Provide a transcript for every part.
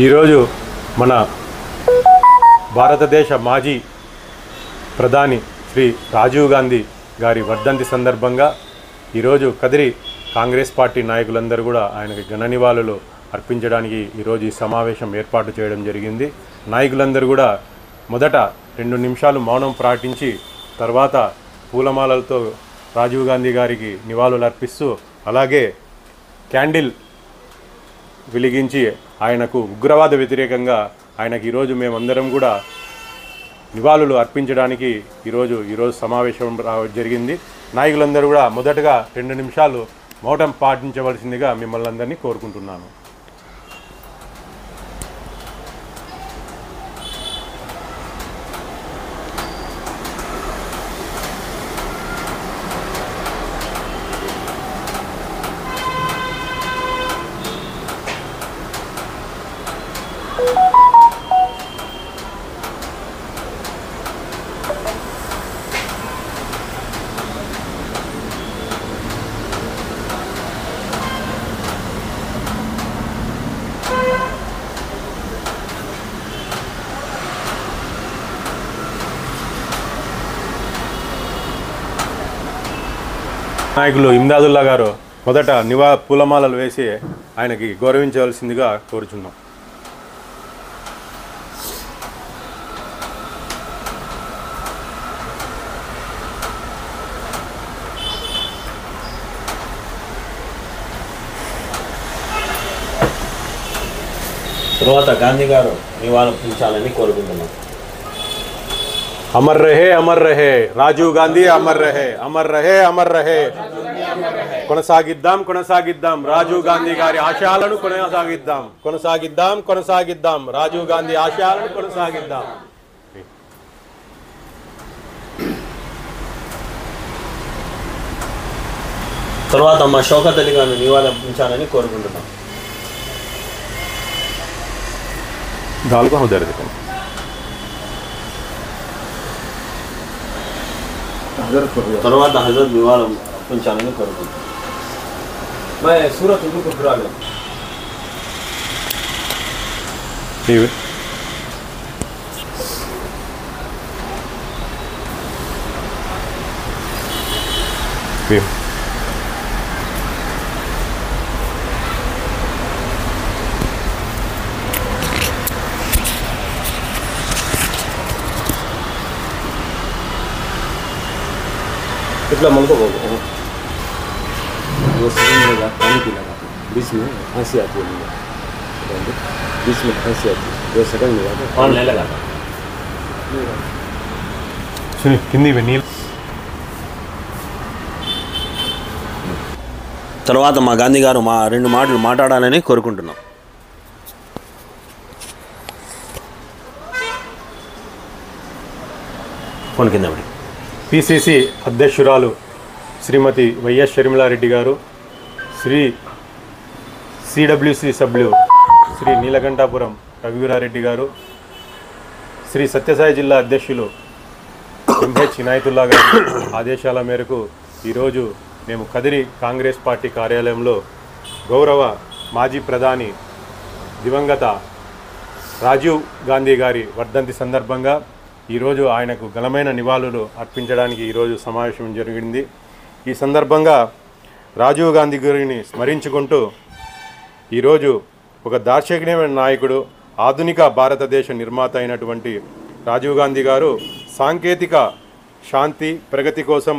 ఈరోజు మన భారతదేశ మాజీ ప్రధాని శ్రీ రాజీవ్ గాంధీ గారి వర్ధంతి సందర్భంగా ఈరోజు కదిరి కాంగ్రెస్ పార్టీ నాయకులందరూ కూడా ఆయనకి ఘన నివాళులు అర్పించడానికి ఈరోజు ఈ సమావేశం ఏర్పాటు చేయడం జరిగింది. నాయకులందరూ కూడా మొదట 2 నిమిషాలు మౌనం పాటించి తర్వాత పూలమాలలతో రాజీవ్ గాంధీ గారికి నివాళులు అర్పిస్తూ అలాగే క్యాండిల్ వెలిగించి ఆయనకు ఉగ్రవాద వ్యతిరేకంగా ఆయనకు ఈరోజు మేమందరం కూడా నివాళులు అర్పించడానికి ఈరోజు సమావేశం జరిగింది. నాయకులందరూ కూడా మొదటగా 2 నిమిషాలు మౌనం పాటించవలసిందిగా మిమ్మల్ని అందరినీ కోరుకుంటున్నాను. నాయకులు ఇమ్దాదుల్లా గారు మొదట పూలమాలలు వేసి ఆయనకి గౌరవించవలసిందిగా కోరుచున్నాం. తర్వాత గాంధీ గారు నివాళులర్పించాలని కోరుకుంటున్నాం. అమర్ రహే రాజీవ్ గాంధీ అమర్ రహే కొనసాగిద్దాం రాజీవ్ గాంధీ గారి ఆశయాలను కొనసాగిద్దాం రాజీవ్ గాంధీ ఆశయాలను కొనసాగిద్దాం. తర్వాత మా షౌకత్ అలీ గారిని నివాళులర్పించాలని కోరుకుంటున్నాం. తర్వాత హజరత్ నివాళులు అర్పించాలని కోరుకుంటున్నాం. సూరత్ इतना मन को वो सेकंड लगा पानी पीना बीच में हंसी आती है बीच में हंसी आती है वो सेकंड लगा कौन नहीं लगा కింది నీళ్ళు. తర్వాత మా గాంధీ గారు 2 మాటలు మాట్లాడాలని కోరుకుంటున్నాం. ఫోన్ కింద పడి పిసిసి అధ్యక్షురాలు శ్రీమతి వైఎస్ షర్మిలారెడ్డి గారు, శ్రీ సిడబ్ల్యూసి సభ్యులు శ్రీ నీలకంఠాపురం రఘువీరారెడ్డి గారు, శ్రీ సత్యసాయి జిల్లా అధ్యక్షులు ఎంహెచ్ ఇనాయతుల్లా గారి ఆదేశాల మేరకు ఈరోజు మేము కదిరి కాంగ్రెస్ పార్టీ కార్యాలయంలో గౌరవ మాజీ ప్రధాని దివంగత రాజీవ్ గాంధీ గారి వర్ధంతి సందర్భంగా ఈరోజు ఆయనకు ఘనమైన నివాళులు అర్పించడానికి ఈరోజు సమావేశం జరిగింది. ఈ సందర్భంగా రాజీవ్ గాంధీ గారిని స్మరించుకుంటూ ఈరోజు ఒక దార్శనికమైన నాయకుడు, ఆధునిక భారతదేశ నిర్మాత అయినటువంటి రాజీవ్ గాంధీ గారు సాంకేతిక శాంతి ప్రగతి కోసం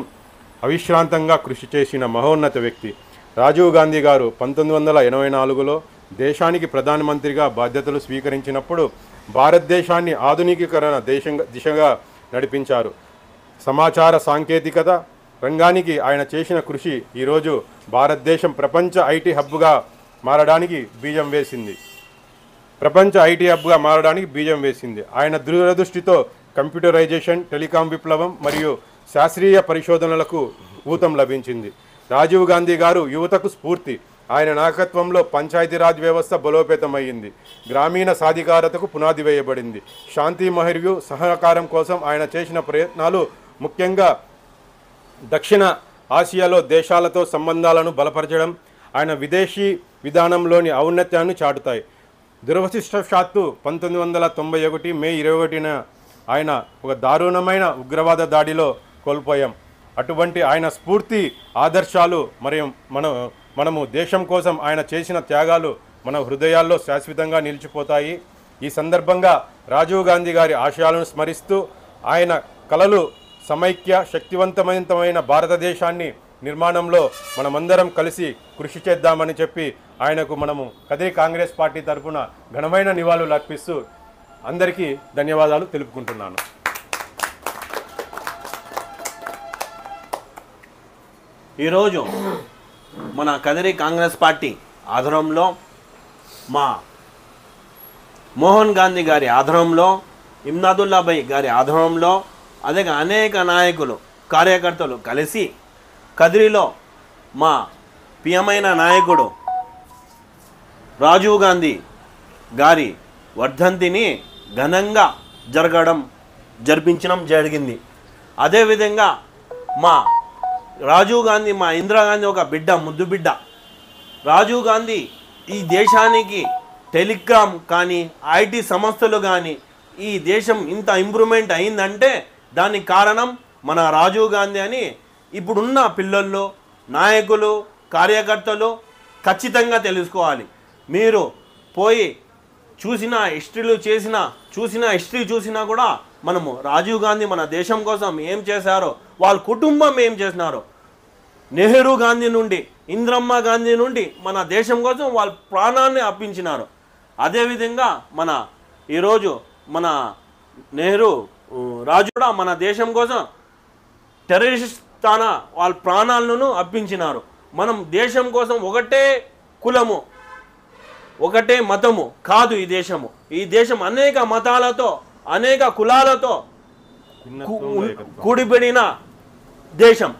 అవిశ్రాంతంగా కృషి చేసిన మహోన్నత వ్యక్తి. రాజీవ్ గాంధీ గారు 1984లో దేశానికి ప్రధానమంత్రిగా బాధ్యతలు స్వీకరించినప్పుడు భారతదేశాన్ని ఆధునికీకరణ దిశగా నడిపించారు. సమాచార సాంకేతికత రంగానికి ఆయన చేసిన కృషి ఈరోజు భారతదేశం ప్రపంచ ఐటీ హబ్గా మారడానికి బీజం వేసింది. ఆయన దూరదృష్టితో కంప్యూటరైజేషన్, టెలికాం విప్లవం మరియు శాస్త్రీయ పరిశోధనలకు ఊతం లభించింది. రాజీవ్ గాంధీ గారు యువతకు స్ఫూర్తి. ఆయన నాయకత్వంలో పంచాయతీరాజ్ వ్యవస్థ బలోపేతమైంది, గ్రామీణ సాధికారతకు పునాది వేయబడింది. శాంతి మరియు సహకారం కోసం ఆయన చేసిన ప్రయత్నాలు ముఖ్యంగా దక్షిణ ఆసియాలో దేశాలతో సంబంధాలను బలపరచడం, ఆయన విదేశీ విధానంలోని ఔన్నత్యాన్ని చాటుతాయి. దురదృష్టవశాత్తు 1991 మే 21న ఆయన ఒక దారుణమైన ఉగ్రవాద దాడిలో కోల్పోయాం. అటువంటి ఆయన స్ఫూర్తి ఆదర్శాలు మరియు మనము దేశం కోసం ఆయన చేసిన త్యాగాలు మన హృదయాల్లో శాశ్వతంగా నిలిచిపోతాయి. ఈ సందర్భంగా రాజీవ్ గాంధీ గారి ఆశయాలను స్మరిస్తూ ఆయన కలలు సమైక్య శక్తివంతమైన భారతదేశాన్ని నిర్మాణంలో మనమందరం కలిసి కృషి చేద్దామని చెప్పి ఆయనకు మనము కదిరి కాంగ్రెస్ పార్టీ తరఫున ఘనమైన నివాళులు అర్పిస్తూ అందరికీ ధన్యవాదాలు తెలుపుకుంటున్నాను. ఈరోజు మన కదిరి కాంగ్రెస్ పార్టీ ఆధ్వర్యంలో మా మోహన్ గాంధీ గారి ఆధ్వర్యంలో, ఇమ్దాదుల్లాభాయ్ గారి ఆధ్వర్యంలో, అదే అనేక నాయకులు కార్యకర్తలు కలిసి కదిరిలో మా ప్రియమైన నాయకుడు రాజీవ్ గాంధీ గారి వర్ధంతిని ఘనంగా జరిపించడం జరిగింది. అదేవిధంగా మా రాజీవ్ గాంధీ, మా ఇందిరాగాంధీ ఒక బిడ్డ, ముద్దు బిడ్డ. రాజీవ్ గాంధీ ఈ దేశానికి టెలికామ్ కానీ ఐటీ సంస్థలు కానీ ఈ దేశం ఇంత ఇంప్రూవ్మెంట్ అయిందంటే దానికి కారణం మన రాజీవ్ గాంధీ అని ఇప్పుడున్న పిల్లల్లో, నాయకులు, కార్యకర్తలు ఖచ్చితంగా తెలుసుకోవాలి. మీరు పోయి చూసిన హిస్టరీ చూసినా కూడా మనము రాజీవ్ గాంధీ మన దేశం కోసం ఏం చేశారో, వాళ్ళ కుటుంబం ఏం చేసినారో, నెహ్రూ గాంధీ నుండి, ఇందిరమ్మ గాంధీ నుండి మన దేశం కోసం వాళ్ళ ప్రాణాన్ని అర్పించినారు. అదేవిధంగా ఈరోజు మన నెహ్రూ రాజు కూడా మన దేశం కోసం టెర్రరిస్ట్ వాళ్ళ ప్రాణాలను అర్పించినారు. మనం దేశం కోసం ఒకటే కులము, ఒకటే మతము కాదు ఈ దేశము. ఈ దేశం అనేక మతాలతో, అనేక కులాలతో కూడిపడిన దేశం.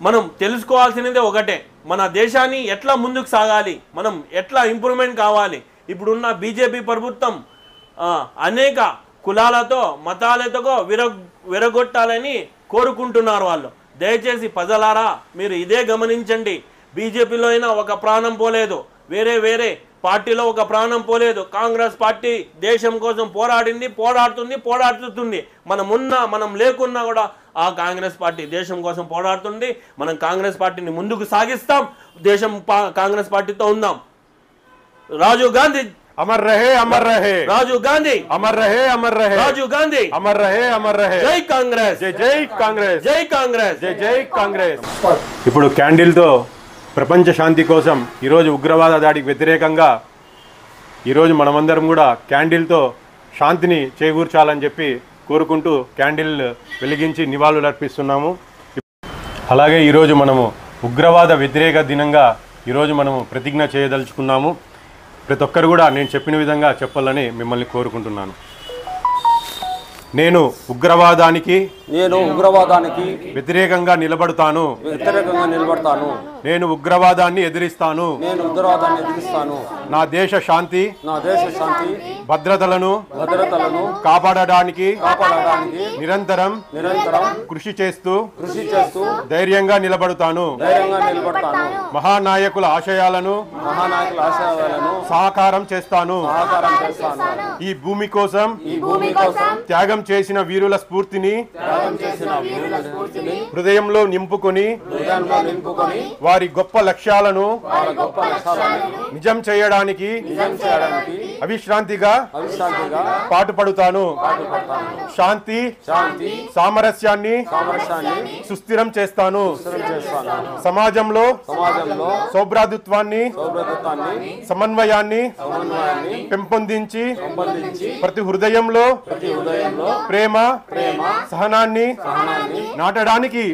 మనం తెలుసుకోవాల్సినదే ఒకటే, మన దేశాన్ని ఎట్లా ముందుకు సాగాలి, మనం ఎట్లా ఇంప్రూవ్మెంట్ కావాలి. ఇప్పుడున్న బీజేపీ ప్రభుత్వం అనేక కులాలతో, మతాలతో విరగొట్టాలని కోరుకుంటున్నారు వాళ్ళు. దయచేసి ప్రజలారా మీరు ఇదే గమనించండి. బీజేపీలో అయినా ఒక ప్రాణం పోలేదు, వేరే పార్టీలో ఒక ప్రాణం పోలేదు. కాంగ్రెస్ పార్టీ దేశం కోసం పోరాడుతుంది. మనం లేకున్నా కూడా ఆ కాంగ్రెస్ పార్టీ దేశం కోసం పోరాడుతుంది. మనం కాంగ్రెస్ పార్టీని ముందుకు సాగిస్తాం. దేశం కాంగ్రెస్ పార్టీతో ఉందాం. రాజీవ్ గాంధీ अमर रहे, अमर रहे राजीव गांधी, अमर रहे, अमर रहे राजीव गांधी, अमर रहे, अमर रहे. जय कांग्रेस, जय कांग्रेस, जय कांग्रेस, जय कांग्रेस. ఇప్పుడు క్యాండిల్తో ప్రపంచ శాంతి కోసం ఈరోజు ఉగ్రవాద దాడికి వ్యతిరేకంగా ఈరోజు మనమందరం కూడా క్యాండిల్తో శాంతిని చేకూర్చాలని చెప్పి కోరుకుంటూ క్యాండిల్ వెలిగించి నివాళులు అర్పిస్తున్నాము. అలాగే ఈరోజు మనము ఉగ్రవాద వ్యతిరేక దినంగా ఈరోజు మనము ప్రతిజ్ఞ చేయదలుచుకున్నాము. ప్రతి ఒక్కరు కూడా నేను చెప్పిన విధంగా చెప్పాలని మిమ్మల్ని కోరుకుంటున్నాను. నేను ఉగ్రవాదానికి వ్యతిరేకంగా నిలబడతాను. నేను ఉగ్రవాదాన్ని ఎదిరిస్తాను. నా దేశ శాంతి భద్రతలను కాపాడడానికి నిరంతరం కృషి చేస్తూ ధైర్యంగా నిలబడతాను. మహానాయకుల ఆశయాలను సహకారం చేస్తాను. ఈ భూమి కోసం త్యాగం చేసిన వీరుల స్ఫూర్తిని హృదయంలో నింపుకొని వారి గొప్ప లక్ష్యాలను నిజం చేయడానికి అవిశ్రాంతిగా పాటుపడుతాను. శాంతి సామరస్యాన్ని సుస్థిరం చేస్తాను. సమాజంలో సౌభ్రాతృత్వాన్ని సమన్వయాన్ని పెంపొందించి ప్రతి హృదయంలో ప్రేమ సహనాన్ని నాటడానికి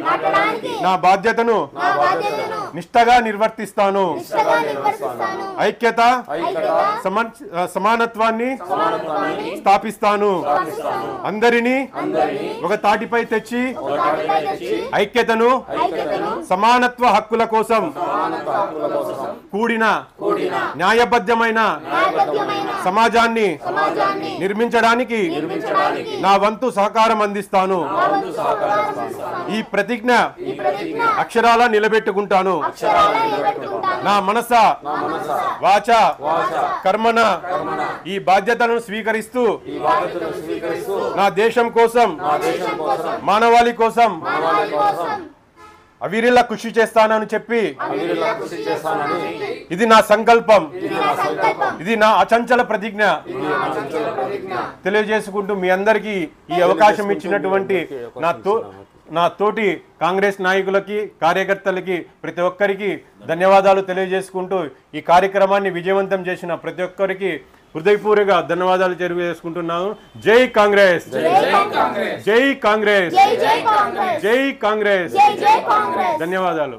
నా బాధ్యతను నిష్ఠగా నిర్వర్తిస్తాను. ఐక్యత సమానత్వాన్ని స్థాపిస్తాను. అందరినీ ఒక తాటిపై తెచ్చి ఐక్యతను సమానత్వ హక్కుల కోసం కూడిన న్యాయబద్ధమైన సమాజాన్ని నిర్మించడానికి నా వంతు సహకారం అందిస్తాను. ఈ ప్రతిజ్ఞ అక్షరాల నిలబెట్టుకుంటాను. నా మనస వాచ కర్మన ఈ బాధ్యతలను స్వీకరిస్తూ నా దేశం కోసం మానవాళి కోసం అవిరిల్ల కృషి చేస్తానని చెప్పి ఇది నా సంకల్పం, ఇది నా అచంచల ప్రతిజ్ఞ తెలియజేసుకుంటూ మీ అందరికీ ఈ అవకాశం ఇచ్చినటువంటి నా తోటి కాంగ్రెస్ నాయకులకి కార్యకర్తలకి ప్రతి ఒక్కరికి ధన్యవాదాలు తెలియజేసుకుంటూ ఈ కార్యక్రమాన్ని విజయవంతం చేసిన ప్రతి ఒక్కరికి హృదయపూర్వక ధన్యవాదాలు తెలియజేసుకుంటున్నాను. జై కాంగ్రెస్, జై కాంగ్రెస్, జై కాంగ్రెస్. ధన్యవాదాలు.